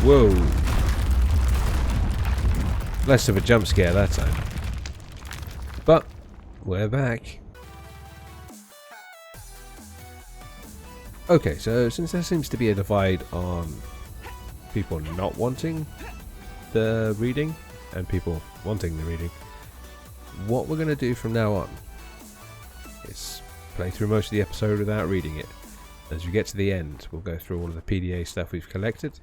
Whoa. Less of a jump scare that time. But we're back. Okay, so since there seems to be a divide on people not wanting the reading and people wanting the reading, what we're going to do from now on is play through most of the episode without reading it. As we get to the end, we'll go through all of the PDA stuff we've collected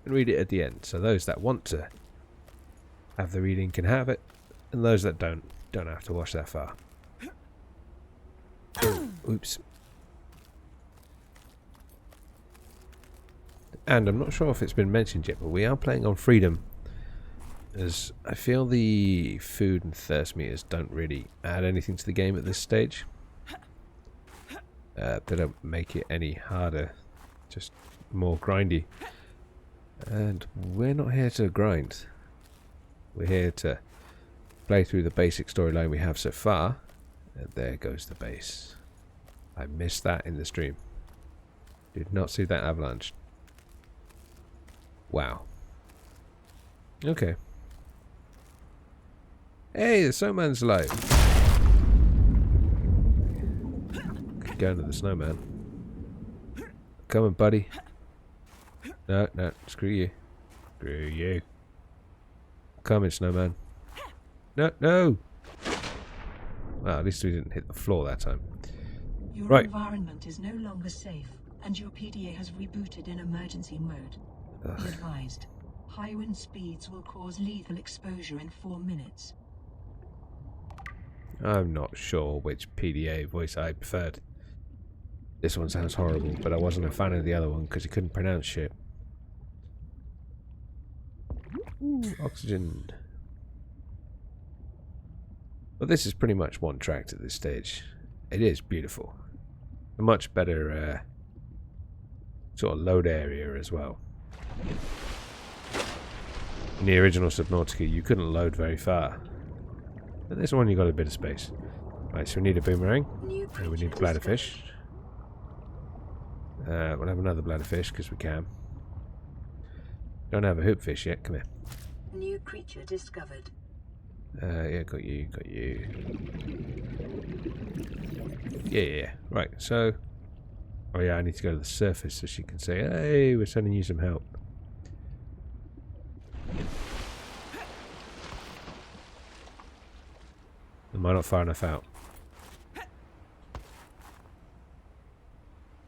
and read it at the end. So those that want to have the reading can have it, and those that don't have to watch that far. Oops. And I'm not sure if it's been mentioned yet, but we are playing on freedom, as I feel the food and thirst meters don't really add anything to the game at this stage. They don't make it any harder, just more grindy. And we're not here to grind. We're here to play through the basic storyline we have so far. And there goes the base. I missed that in the stream. Did not see that avalanche. Wow. Okay. Hey, the snowman's alive. Could go into the snowman. Come on, buddy. No, screw you. Screw you. Come in, snowman. No! Well, at least we didn't hit the floor that time. Your environment is no longer safe, and your PDA has rebooted in emergency mode. Be advised, high wind speeds will cause lethal exposure in 4 minutes. I'm not sure which PDA voice I preferred. This one sounds horrible, but I wasn't a fan of the other one because he couldn't pronounce shit. Ooh, oxygen. Well, this is pretty much one track at this stage. It is beautiful. A much better sort of load area as well. In the original Subnautica, you couldn't load very far. But this one, you got a bit of space. Right, so we need a boomerang. And we need a bladderfish. We'll have another bladderfish because we can. Don't have a hoopfish yet. Come here. New creature discovered. Yeah, got you. Yeah. Right, so... Oh yeah, I need to go to the surface so she can say, hey, we're sending you some help. Am I not far enough out?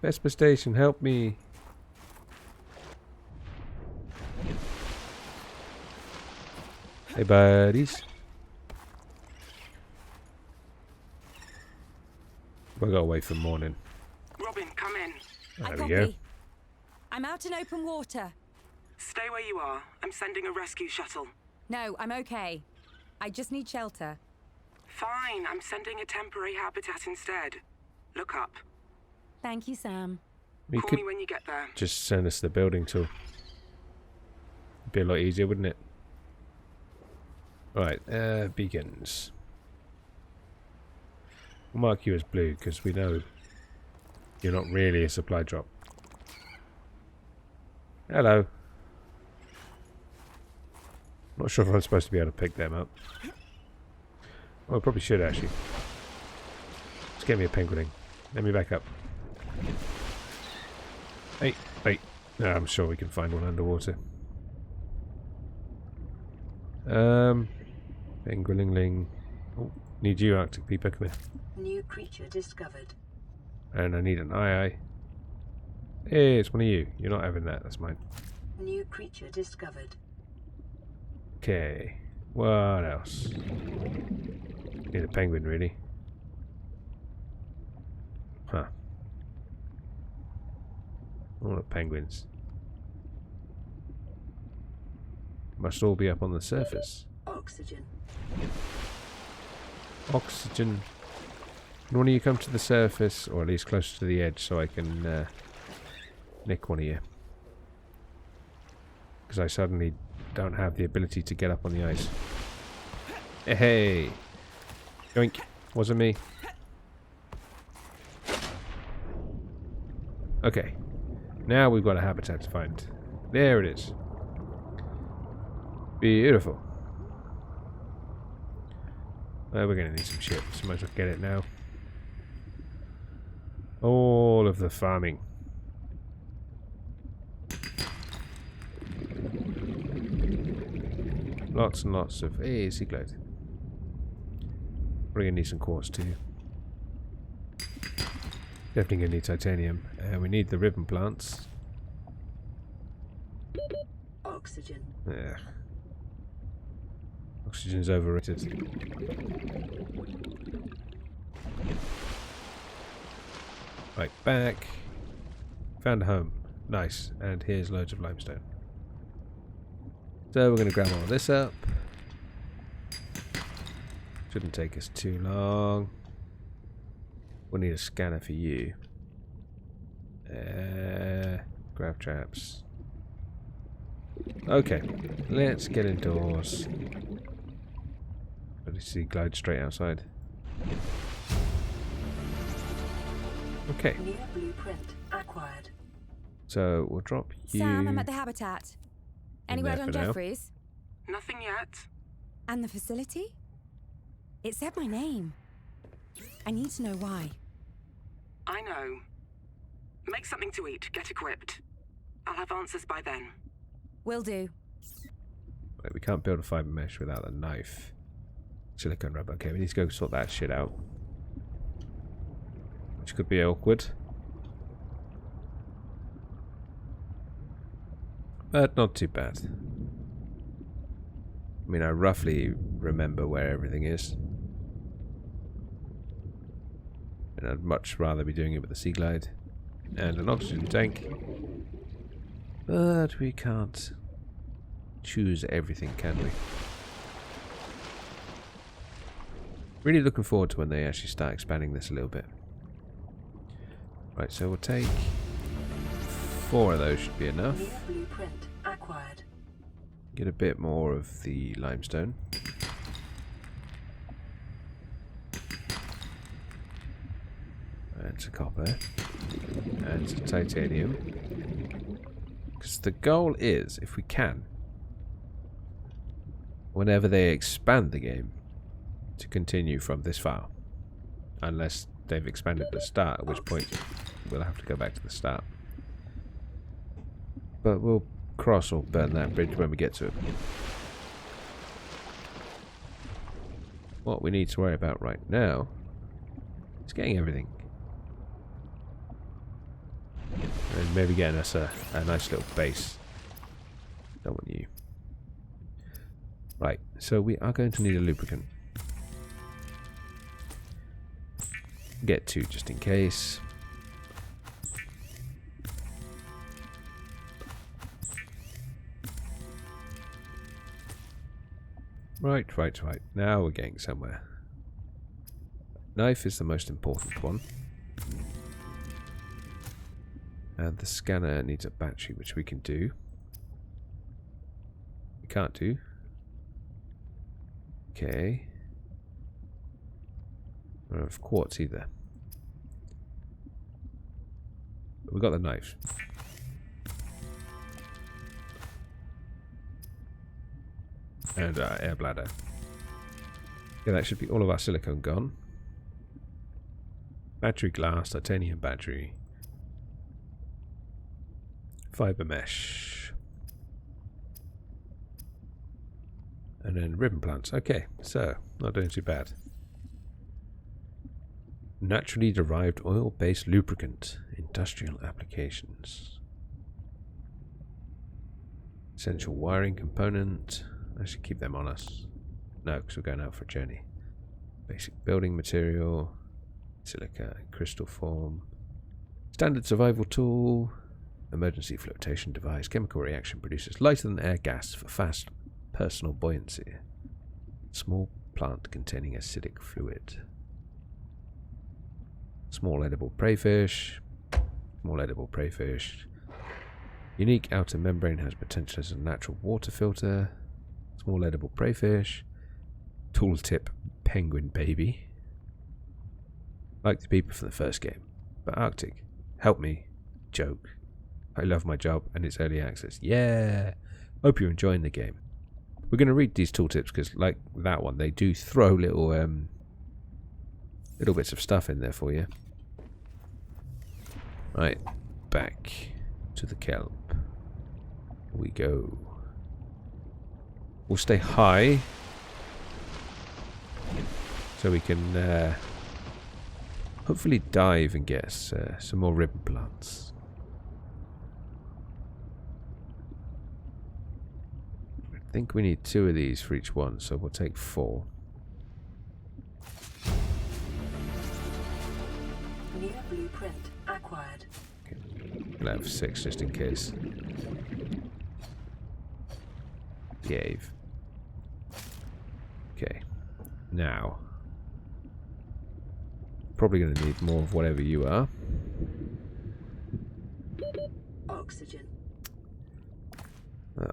Vesper Station, help me. Hey buddies. We'll go away for morning. Robin, come in. There we go. I'm out in open water. Stay where you are. I'm sending a rescue shuttle. No, I'm okay. I just need shelter. Fine, I'm sending a temporary habitat instead. Look up. Thank you, Sam. We Call could me when you get there. just send us the building tool. Be a lot easier, wouldn't it? Right, beacons. We'll mark you as blue because we know you're not really a supply drop. Hello. Not sure if I'm supposed to be able to pick them up. Oh, I probably should actually. Let's get me a penguin. Let me back up. Hey, wait. No, I'm sure we can find one underwater. Penguinling. Oh, need you, Arctic Peeper. Come here. New creature discovered. And I need an aye. Hey, it's one of you. You're not having that. That's mine. New creature discovered. Okay. What else? Need a penguin, really. Huh. All the penguins. Must all be up on the surface. Oxygen. Oxygen. Can one of you come to the surface, or at least closer to the edge, so I can nick one of you? Because I suddenly don't have the ability to get up on the ice. Hey! Yoink! Wasn't me. Okay. Now we've got a habitat to find. There it is. Beautiful. We're going to need some shit, so might as well get it now. All of the farming. Lots and lots of easy glide. We're going to need some quartz too. Definitely going to need titanium. We need the ribbon plants. Oxygen. Yeah. Oxygen's overrated. Right, back. Found a home. Nice. And here's loads of limestone. So we're going to grab all this up. Shouldn't take us too long. We'll need a scanner for you. Grab traps. Okay, let's get indoors. Let me see, glide straight outside. Okay. New blueprint acquired. So we'll drop you. Sam, I'm at the habitat. Any there word on for now. Jeffries? Nothing yet. And the facility? It said my name. I need to know why. I know. Make something to eat. Get equipped. I'll have answers by then. Will do. Wait, we can't build a fiber mesh without a knife. Silicone rubber. Okay, we need to go sort that shit out. Which could be awkward. But not too bad. I mean, I roughly remember where everything is. And I'd much rather be doing it with a sea glide and an oxygen tank. But we can't choose everything, can we? Really looking forward to when they actually start expanding this a little bit. Right, so we'll take 4 of those, should be enough. New blueprint acquired. Get a bit more of the limestone. And some copper. And some titanium. Because the goal is, if we can, whenever they expand the game, to continue from this far. Unless they've expanded the start, at which point we'll have to go back to the start. But we'll cross or burn that bridge when we get to it. What we need to worry about right now is getting everything. And maybe getting us a nice little base. Don't want you. Right, so we are going to need a lubricant. Get 2 just in case. Right. Now we're getting somewhere. Knife is the most important one. And the scanner needs a battery, which we can do. We can't do. Okay. We don't have quartz either. But we've got the knife. And air bladder. Yeah, that should be all of our silicone gone. Battery glass, titanium battery. Fiber mesh. And then ribbon plants. Okay, so not doing too bad. Naturally derived oil-based lubricant. Industrial applications. Essential wiring component. I should keep them on us. No, because we're going out for a journey. Basic building material. Silica in crystal form. Standard survival tool. Emergency flotation device. Chemical reaction produces lighter than air gas for fast personal buoyancy. Small plant containing acidic fluid. Small edible preyfish. Small edible preyfish. Unique outer membrane has potential as a natural water filter. Small edible preyfish. Tooltip penguin baby. Like the people from the first game. But Arctic. Help me. Joke. I love my job and it's early access. Yeah! Hope you're enjoying the game. We're going to read these tooltips because, like that one, they do throw little little bits of stuff in there for you. Right, back to the kelp we go. We'll stay high so we can hopefully dive and get us some more ribbon plants. I think we need 2 of these for each one, so we'll take 4. New blueprint acquired. Okay. We'll have 6 just in case. Cave. Okay. Now. Probably going to need more of whatever you are. Oxygen.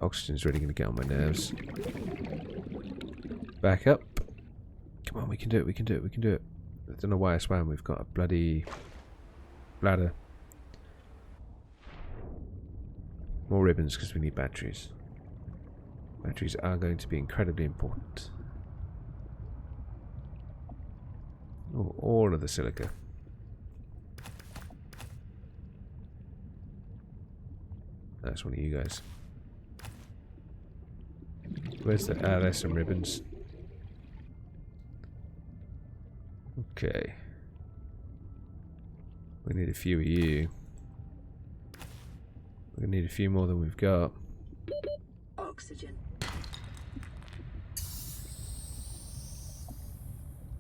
Oxygen's really going to get on my nerves. Back up. Come on, we can do it, we can do it, we can do it. I don't know why I swam. We've got a bloody bladder. More ribbons because we need batteries. Batteries are going to be incredibly important. Oh, all of the silica. That's one of you guys. Where's the... Ah, there's some ribbons. Okay. We need a few of you. We need a few more than we've got. Oxygen.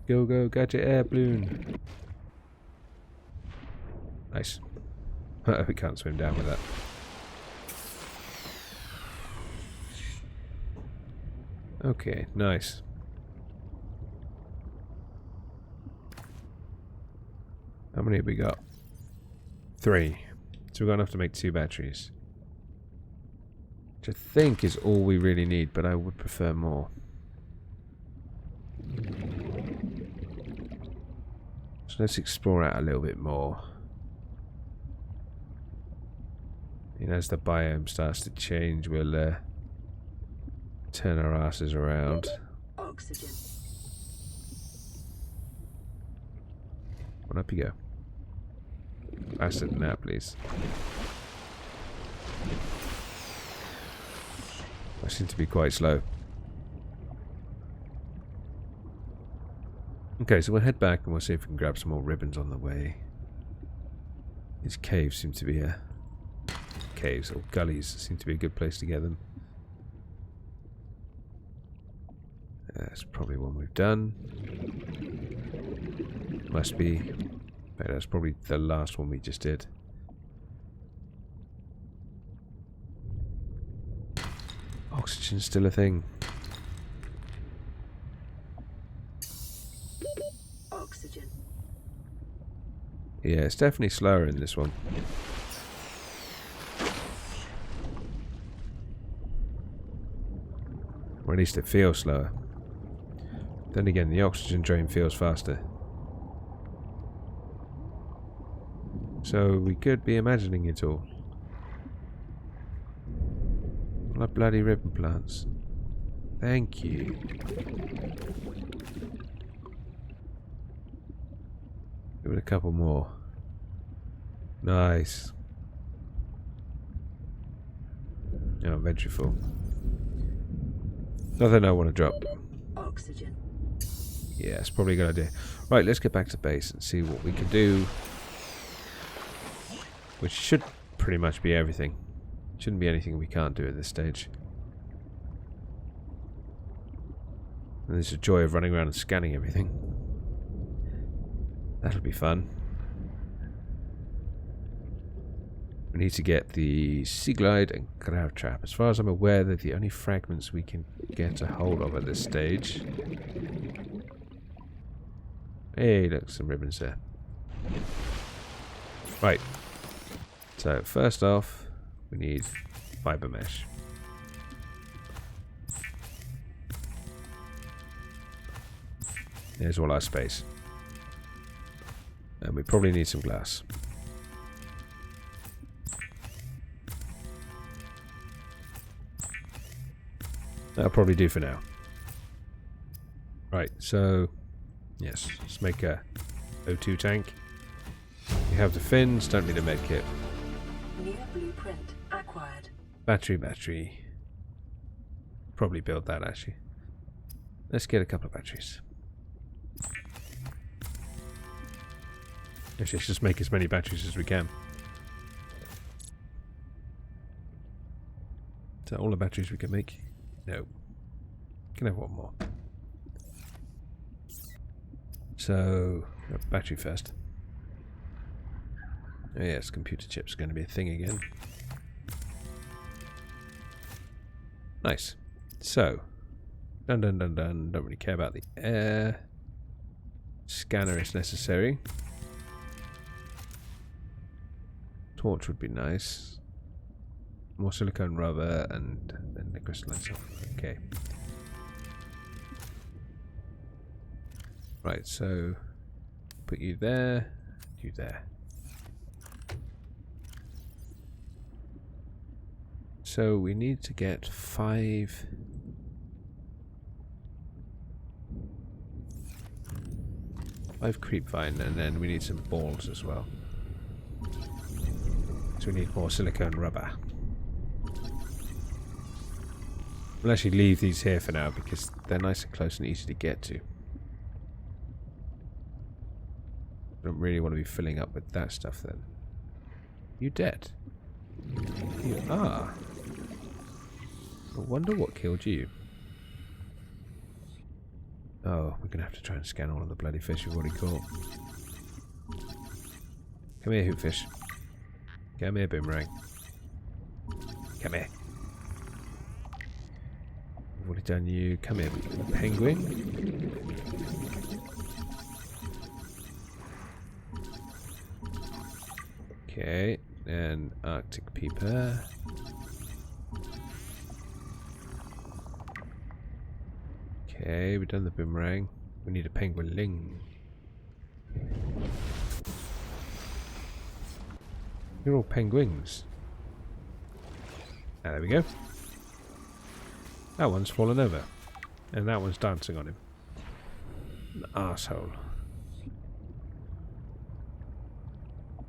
Go, go, got your air balloon. Nice. We can't swim down with that. Okay, nice. How many have we got? 3. So we've got enough to make 2 batteries. Which I think is all we really need, but I would prefer more. So let's explore out a little bit more. And as the biome starts to change, we'll turn our asses around. Oxygen. On up you go. Faster than that, please. I seem to be quite slow. Okay, so we'll head back and we'll see if we can grab some more ribbons on the way. These caves seem to be caves or gullies seem to be a good place to get them. That's probably one we've done. Must be. Right, that's probably the last one we just did. Oxygen's still a thing. Oxygen. Yeah, it's definitely slower in this one. Or at least it feels slower. Then again, the oxygen drain feels faster. So we could be imagining it all. Like bloody ribbon plants. Thank you. Give it a couple more. Nice. Oh, inventory full. Nothing I want to drop. Oxygen. Yeah, it's probably a good idea. Right, let's get back to base and see what we can do. Which should pretty much be everything. Shouldn't be anything we can't do at this stage. And there's the joy of running around and scanning everything. That'll be fun. We need to get the sea glide and crab trap. As far as I'm aware, they're the only fragments we can get a hold of at this stage. Hey, look, some ribbons there. Right. So, first off, we need fiber mesh. There's all our space. And we probably need some glass. That'll probably do for now. Right, so yes, let's make a O2 tank. We have the fins, don't need a med kit. New blueprint acquired. Battery. Probably build that actually. Let's get a couple of batteries. Let's just make as many batteries as we can. Is that all the batteries we can make? No. Can have one more. So, battery first. Oh yes, computer chips are going to be a thing again. Nice. So, dun. Don't really care about the air. Scanner is necessary. Torch would be nice. More silicone rubber and then the crystalline sulfur. Okay. Right, so put you there, you there. So we need to get 5 creep vine, and then we need some balls as well. So we need more silicone rubber. We'll actually leave these here for now because they're nice and close and easy to get to. Don't really want to be filling up with that stuff then. You dead? You are. I wonder what killed you. Oh, we're gonna have to try and scan all of the bloody fish we've already caught. Come here, hoopfish. Come here, boomerang. Come here. We've already done you. Come here, penguin. Okay, and Arctic peeper. Okay, we've done the boomerang. We need a penguin ling. You're all penguins. Ah, there we go. That one's fallen over. And that one's dancing on him. An arsehole.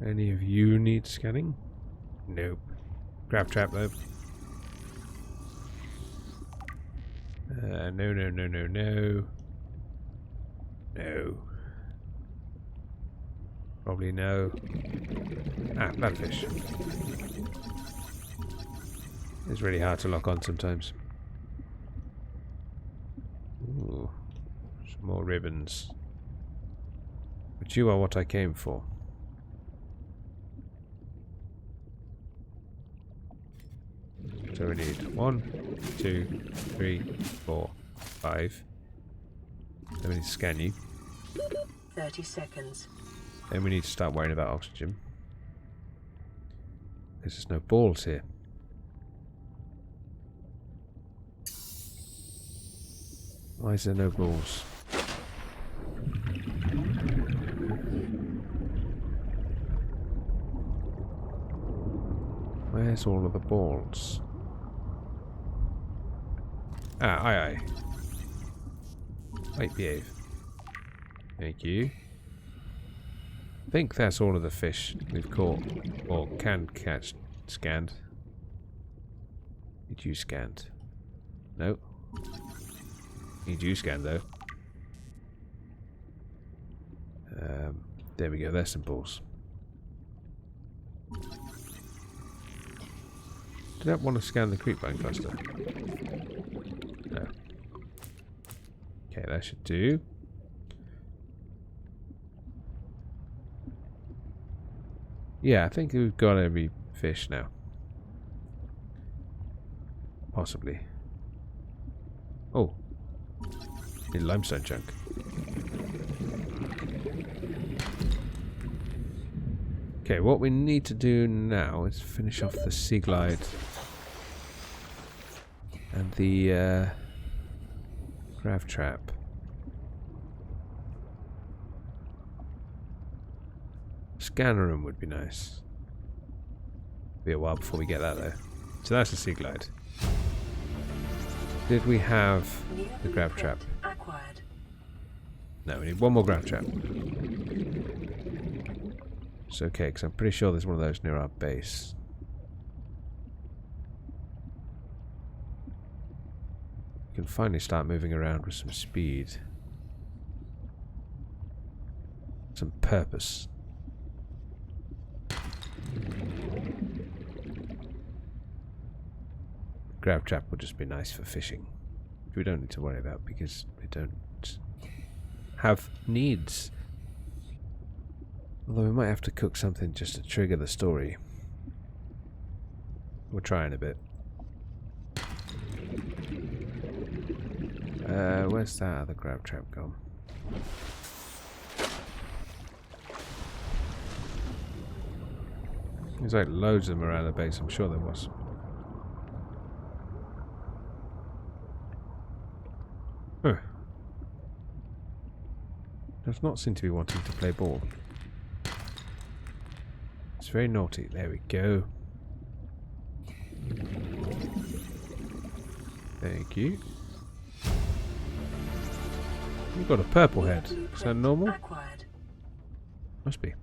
Any of you need scanning? Nope. Grab trap though. No. No. Probably no. Ah, bloodfish. It's really hard to lock on sometimes. Ooh. Some more ribbons. But you are what I came for. So we need 1, 2, 3, 4, 5. Then we need to scan you. 30 seconds. Then we need to start worrying about oxygen. Because there's no balls here. Why is there no balls? Where's all of the balls? Ah, aye. Wait, behave. Thank you. I think that's all of the fish we've caught, or can catch, scanned. Need you scanned? No. Need you scanned though. There we go, there's some balls. Did I want to scan the creepvine cluster? No. Okay, that should do. Yeah, I think we've got every fish now. Possibly. Oh. Need limestone chunk. Okay, what we need to do now is finish off the sea glide and the grav trap. Scanner room would be nice. Be a while before we get that though. So that's the sea glide. Did we have the grab trap? Acquired. No, we need one more grab trap. It's okay, because I'm pretty sure there's one of those near our base. We can finally start moving around with some speed. Some purpose. Grab trap would just be nice for fishing, which we don't need to worry about because we don't have needs. Although we might have to cook something just to trigger the story. We're trying a bit. Where's that other grab trap gone? There's like loads of them around the base, I'm sure there was. Huh. Does not seem to be wanting to play ball. It's very naughty. There we go. Thank you. You've got a purple head. Is that normal? Must be.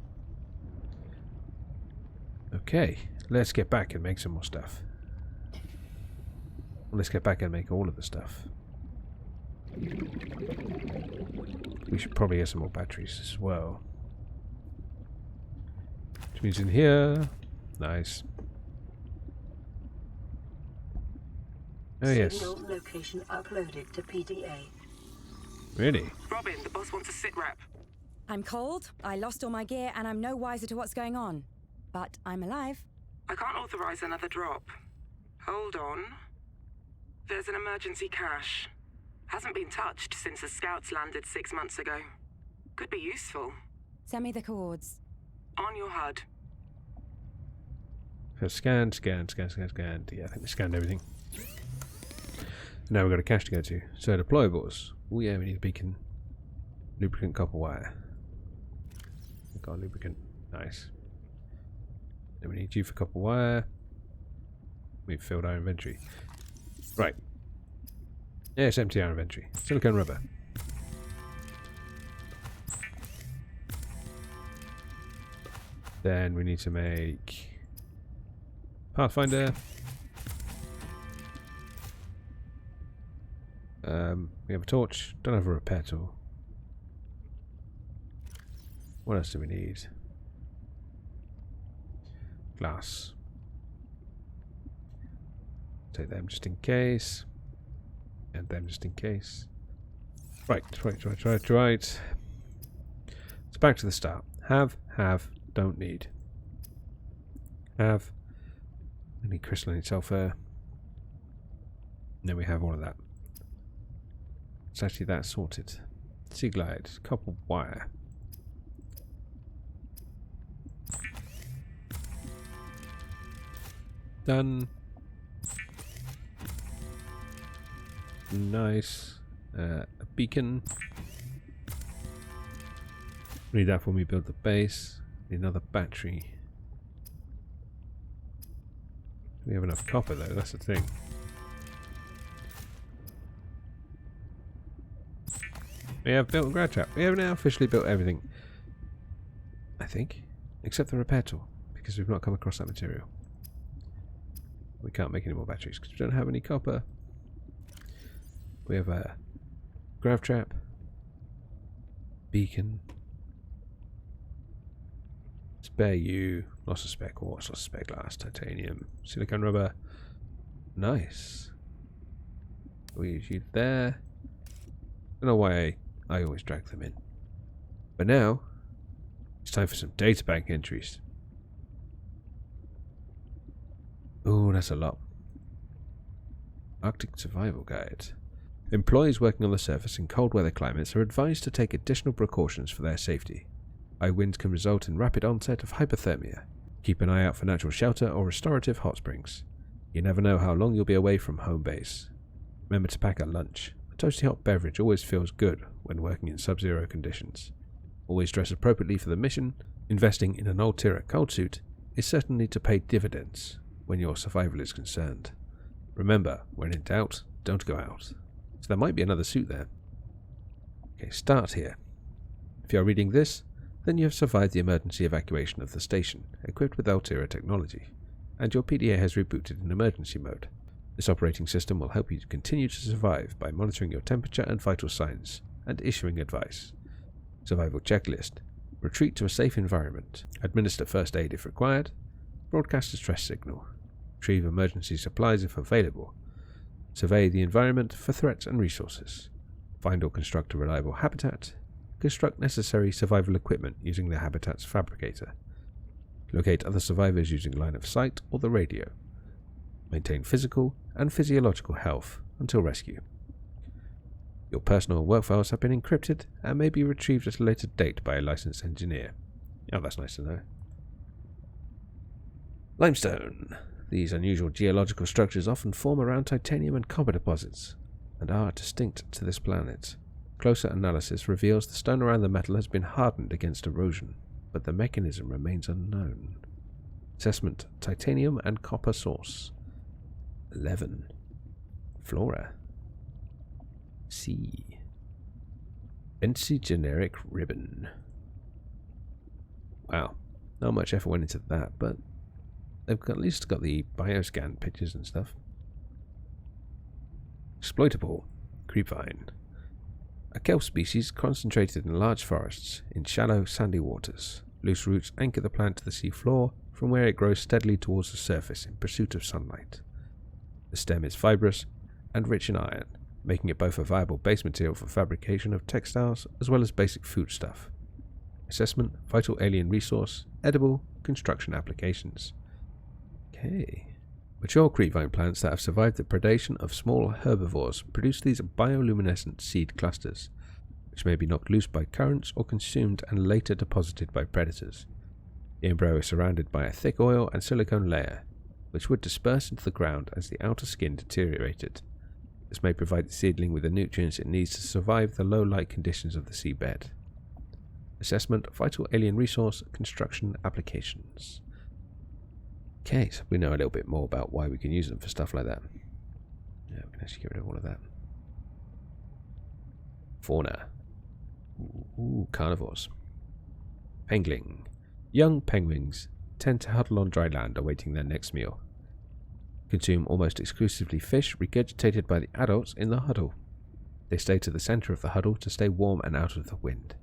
Okay, let's get back and make some more stuff. Well, let's get back and make all of the stuff. We should probably get some more batteries as well. Which means in here. Nice. Oh yes. Signal location uploaded to PDA. Really? Robin, the boss wants a sit rep. I'm cold, I lost all my gear, and I'm no wiser to what's going on. But I'm alive. I can't authorize another drop. Hold on. There's an emergency cache. Hasn't been touched since the scouts landed 6 months ago. Could be useful. Send me the coords. On your HUD. So scanned. Yeah, I think we scanned everything. Now we've got a cache to go to. So deployables. Oh yeah, we need a beacon. Lubricant copper wire. We've got lubricant. Nice. Then we need you for copper wire. We've filled our inventory. Right. Yes, empty our inventory. Silicone rubber. Then we need to make Pathfinder. We have a torch. Don't have a repair tool. What else do we need? Glass. Take them just in case. And them just in case. Right. So back to the start. Have, don't need. Have. We need crystal, I need sulfur. And then we have all of that. It's actually that sorted. Sea glide, copper wire. Done. Nice. A beacon. Need that when we build the base. Need another battery. We have enough copper though, that's the thing. We have built a grab trap. We have now officially built everything. I think. Except the repair tool. Because we've not come across that material. We can't make any more batteries because we don't have any copper. We have a grab trap. Beacon. Spare you. Lots of spare quartz, lots of spare glass, titanium, silicone rubber. Nice. We use you there. Don't know why I always drag them in. But now, it's time for some databank entries. Ooh, that's a lot. Arctic Survival Guide. Employees working on the surface in cold weather climates are advised to take additional precautions for their safety. High winds can result in rapid onset of hypothermia. Keep an eye out for natural shelter or restorative hot springs. You never know how long you'll be away from home base. Remember to pack a lunch. A toasty hot beverage always feels good when working in sub-zero conditions. Always dress appropriately for the mission. Investing in an Altera cold suit is certainly to pay dividends when your survival is concerned. Remember, when in doubt, don't go out. So there might be another suit there. Okay, start here. If you are reading this, then you have survived the emergency evacuation of the station, equipped with Altera technology, and your PDA has rebooted in emergency mode. This operating system will help you to continue to survive by monitoring your temperature and vital signs, and issuing advice. Survival checklist. Retreat to a safe environment. Administer first aid if required. Broadcast a stress signal. Retrieve emergency supplies if available. Survey the environment for threats and resources. Find or construct a reliable habitat. Construct necessary survival equipment using the habitat's fabricator. Locate other survivors using line of sight or the radio. Maintain physical and physiological health until rescue. Your personal work files have been encrypted and may be retrieved at a later date by a licensed engineer. Oh, that's nice to know. Limestone. These unusual geological structures often form around titanium and copper deposits, and are distinct to this planet. Closer analysis reveals the stone around the metal has been hardened against erosion, but the mechanism remains unknown. Assessment: titanium and copper source. 11. Flora. C. Generic ribbon. Wow, not much effort went into that, but they've at least got the bioscan pictures and stuff. Exploitable. Creepvine. A kelp species concentrated in large forests, in shallow, sandy waters. Loose roots anchor the plant to the sea floor, from where it grows steadily towards the surface in pursuit of sunlight. The stem is fibrous and rich in iron, making it both a viable base material for fabrication of textiles as well as basic foodstuff. Assessment: vital alien resource, edible, construction applications. Okay. Mature creepvine plants that have survived the predation of small herbivores produce these bioluminescent seed clusters, which may be knocked loose by currents or consumed and later deposited by predators. The embryo is surrounded by a thick oil and silicone layer, which would disperse into the ground as the outer skin deteriorated. This may provide the seedling with the nutrients it needs to survive the low light conditions of the seabed. Assessment: vital alien resource, construction applications. Okay, so we know a little bit more about why we can use them for stuff like that. Yeah, we can actually get rid of all of that. Fauna. Ooh, carnivores. Pengling. Young penguins tend to huddle on dry land awaiting their next meal. Consume almost exclusively fish regurgitated by the adults in the huddle. They stay to the center of the huddle to stay warm and out of the wind.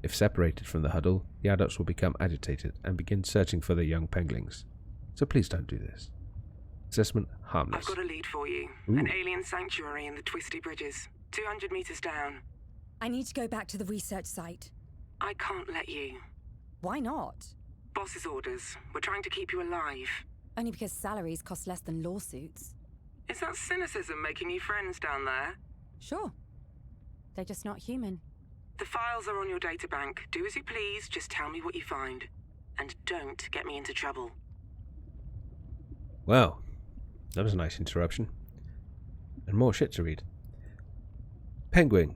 If separated from the huddle, the adults will become agitated and begin searching for their young penguins. So please don't do this. Assessment: harmless. I've got a lead for you. Ooh. An alien sanctuary in the Twisty Bridges. 200 meters down. I need to go back to the research site. I can't let you. Why not? Boss's orders. We're trying to keep you alive. Only because salaries cost less than lawsuits. Is that cynicism making you friends down there? Sure. They're just not human. The files are on your databank. Do as you please, just tell me what you find. And don't get me into trouble. Well, that was a nice interruption. And more shit to read. Penguin.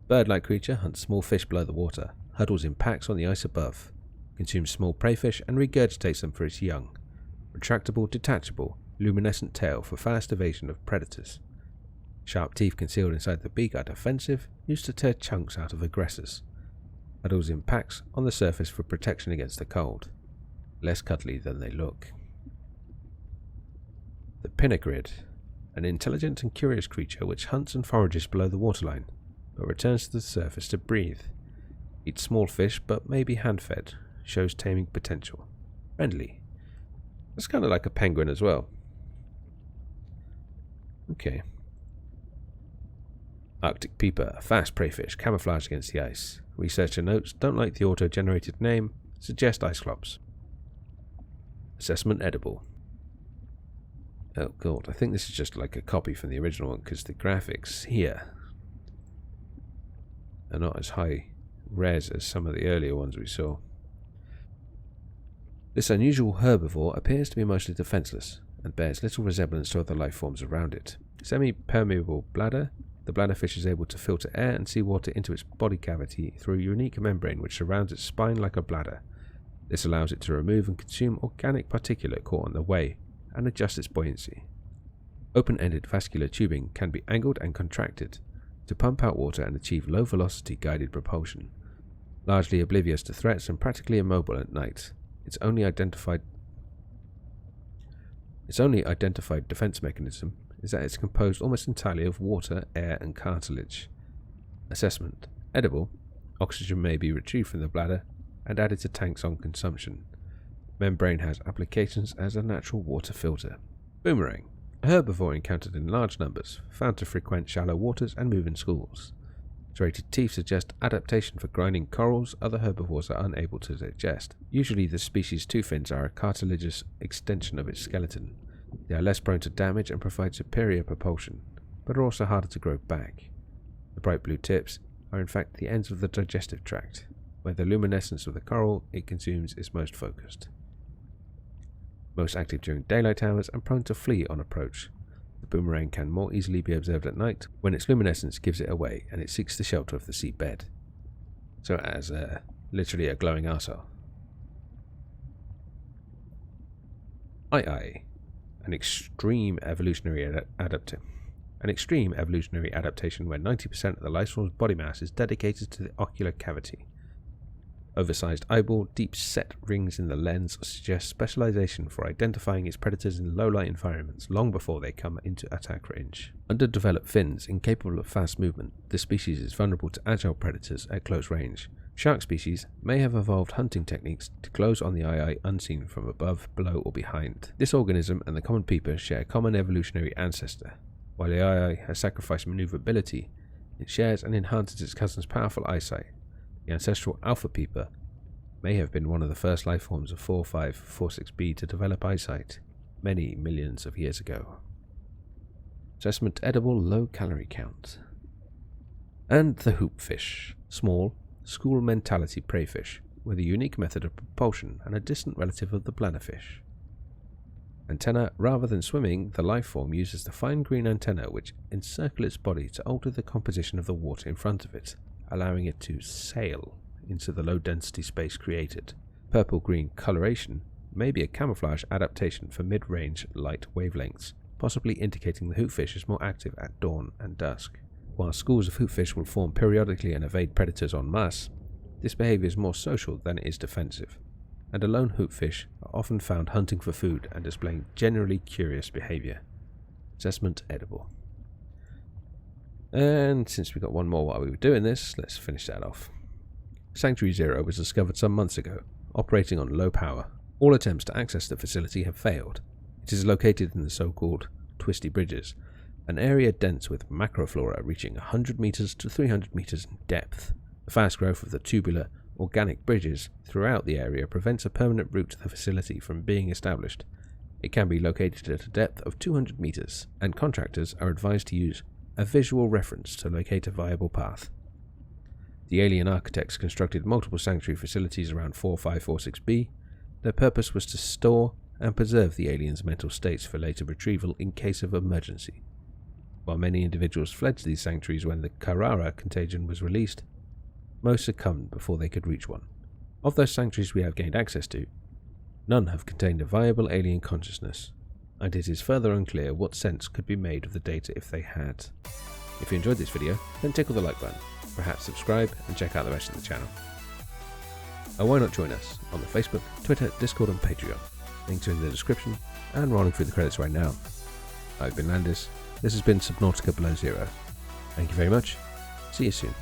Bird-like creature hunts small fish below the water, huddles in packs on the ice above, consumes small prey fish and regurgitates them for its young. Retractable, detachable, luminescent tail for fast evasion of predators. Sharp teeth concealed inside the beak are defensive, used to tear chunks out of aggressors. Huddles in packs on the surface for protection against the cold. Less cuddly than they look. The Pinacrid. An intelligent and curious creature which hunts and forages below the waterline, but returns to the surface to breathe. Eats small fish but may be hand-fed. Shows taming potential. Friendly. That's kind of like a penguin as well. Okay. Arctic Peeper, a fast prey fish, camouflaged against the ice. Researcher notes, don't like the auto-generated name, suggest ice clops. Assessment: edible. Oh god, I think this is just like a copy from the original one, because the graphics here are not as high res as some of the earlier ones we saw. This unusual herbivore appears to be mostly defenseless, and bears little resemblance to other life forms around it. Semi-permeable bladder. The bladderfish is able to filter air and seawater into its body cavity through a unique membrane which surrounds its spine like a bladder. This allows it to remove and consume organic particulate caught on the way and adjust its buoyancy. Open-ended vascular tubing can be angled and contracted to pump out water and achieve low-velocity guided propulsion. Largely oblivious to threats and practically immobile at night, its only identified defense mechanism is that it's composed almost entirely of water, air, and cartilage. Assessment: edible. Oxygen may be retrieved from the bladder and added to tanks on consumption. Membrane has applications as a natural water filter. Boomerang. A herbivore encountered in large numbers, found to frequent shallow waters and move in schools. Serrated teeth suggest adaptation for grinding corals other herbivores are unable to digest. Usually the species' two fins are a cartilaginous extension of its skeleton. They are less prone to damage and provide superior propulsion, but are also harder to grow back. The bright blue tips are in fact the ends of the digestive tract, where the luminescence of the coral it consumes is most focused. Most active during daylight hours and prone to flee on approach. The boomerang can more easily be observed at night when its luminescence gives it away and it seeks the shelter of the seabed. So as literally a glowing arsehole. II. An extreme evolutionary adaptation where 90% of the life form's body mass is dedicated to the ocular cavity. Oversized eyeball, deep-set rings in the lens suggest specialization for identifying its predators in low-light environments long before they come into attack range. Underdeveloped fins, incapable of fast movement, this species is vulnerable to agile predators at close range. Shark species may have evolved hunting techniques to close on the eye unseen from above, below, or behind. This organism and the common peeper share a common evolutionary ancestor. While the eye has sacrificed maneuverability, it shares and enhances its cousin's powerful eyesight. The ancestral alpha peeper may have been one of the first life forms of 4546b to develop eyesight many millions of years ago. Assessment: edible, low calorie count. And the hoopfish, small, school mentality prey fish with a unique method of propulsion and a distant relative of the bladderfish. Antenna: rather than swimming, the life form uses the fine green antenna which encircle its body to alter the composition of the water in front of it, allowing it to sail into the low-density space created. Purple-green coloration may be a camouflage adaptation for mid-range light wavelengths, possibly indicating the hoopfish is more active at dawn and dusk. While schools of hoopfish will form periodically and evade predators en masse, this behavior is more social than it is defensive, and alone hoopfish are often found hunting for food and displaying generally curious behavior. Assessment: edible. And since we got one more while we were doing this, let's finish that off. Sanctuary Zero was discovered some months ago, operating on low power. All attempts to access the facility have failed. It is located in the so-called Twisty Bridges, an area dense with macroflora reaching 100 meters to 300 meters in depth. The fast growth of the tubular, organic bridges throughout the area prevents a permanent route to the facility from being established. It can be located at a depth of 200 meters, and contractors are advised to use a visual reference to locate a viable path. The alien architects constructed multiple sanctuary facilities around 4546b. Their purpose was to store and preserve the aliens' mental states for later retrieval in case of emergency. While many individuals fled to these sanctuaries when the Carrara contagion was released, most succumbed before they could reach one. Of those sanctuaries we have gained access to, none have contained a viable alien consciousness, and it is further unclear what sense could be made of the data if they had. If you enjoyed this video, then tickle the like button, perhaps subscribe and check out the rest of the channel. And why not join us on the Facebook, Twitter, Discord and Patreon. Links are in the description and rolling through the credits right now. I've been Landis, this has been Subnautica Below Zero. Thank you very much, see you soon.